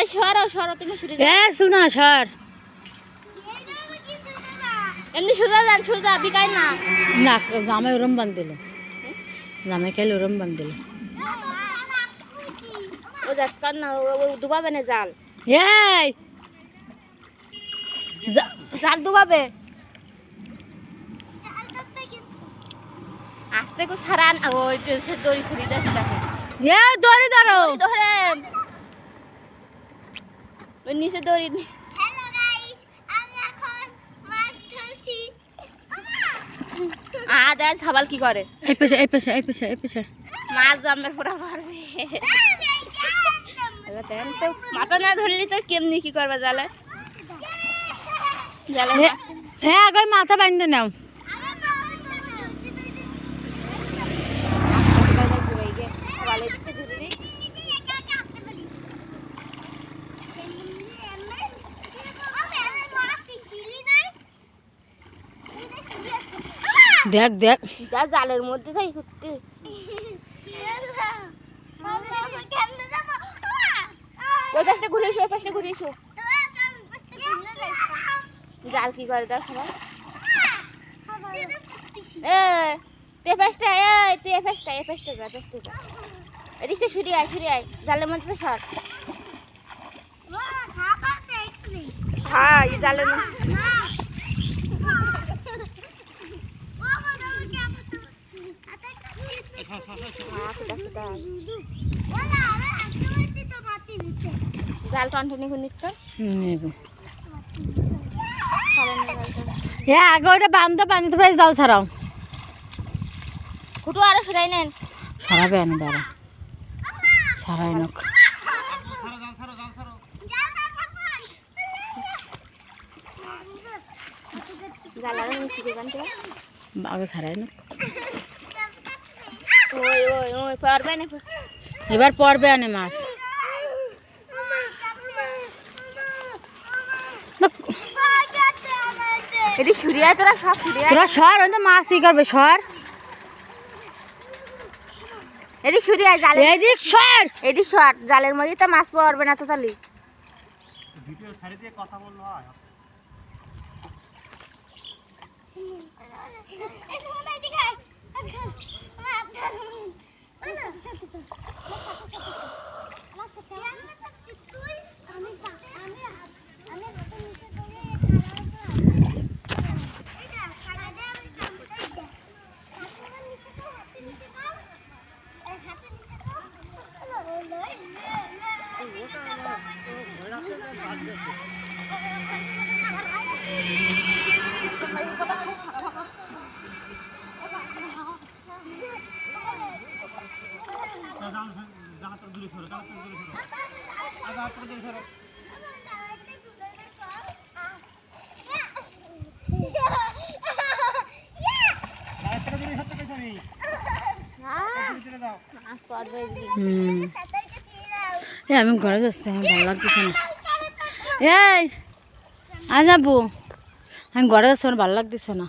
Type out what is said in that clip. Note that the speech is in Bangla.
সরো তুমি সরে এ শুনো না সর এমনি সোজা যান সোজা বিকাই না না জামাই ওরম বান্ধিল জামাই খাইলে ওরম বান্ধিল ও যাত কান না ও দুবাবে না জাল এই জাল দুবাবে আস্তে কো সারান ওই সে দড়ি ছড়ি দাস দেখো এ দড়ি ধরো ধরে ওই নিচে দড়ি হ্যালো গাইস আমি এখন মাছ ধরছি আজ আর ছাবাল কি করে এই পেছে মাছ জমের পুরা পারবে তো মাথা না ধরলি তো কেমনি কি করবে জালে জালে হ্যাঁ আগে মাথা বাঁধতে নাও দেখ দেখ যা জালের মধ্যে যাই করতে ওই পাশটা ঘুরে এসো ওই পাশটা ঘুরে এসো জাল কি করে দাও সবাই এ পাশটা তুই এ পাশটা যা এদিকে সরিয়ে আয় জালের মধ্যে তো সর হ্যাঁ এই জালের মধ্যে জাল টনটনি করে নিচ্ছ আগে ওইটা বান্ধব পানিতে পাই জাল ছাড়াও ফুটো আরো সরাই নেন সরাবে আনি দাঁড়া সরাই নোক জাল আরো নিচে দেবেন তো আগে সরাই নোক ওই পারবে না এবার পড়বে আনে মাছ এটি সুরিয়া তোরা সব সুরিয়া তোরা সর ওই তো মাছ ই করবে সর এটি সুরিয়া জাল এদিক সর এটি সর জালের মধ্যে তো মাছ পড়বে না তো তালি ভিডিও ছাড়ি দিয়ে কথা বললো হয় আমি ঘরে যাচ্ছি আমার ভালো লাগতেছে না এই আজ যাবো আমি ঘরে যাচ্ছি আমার ভালো লাগতেছে না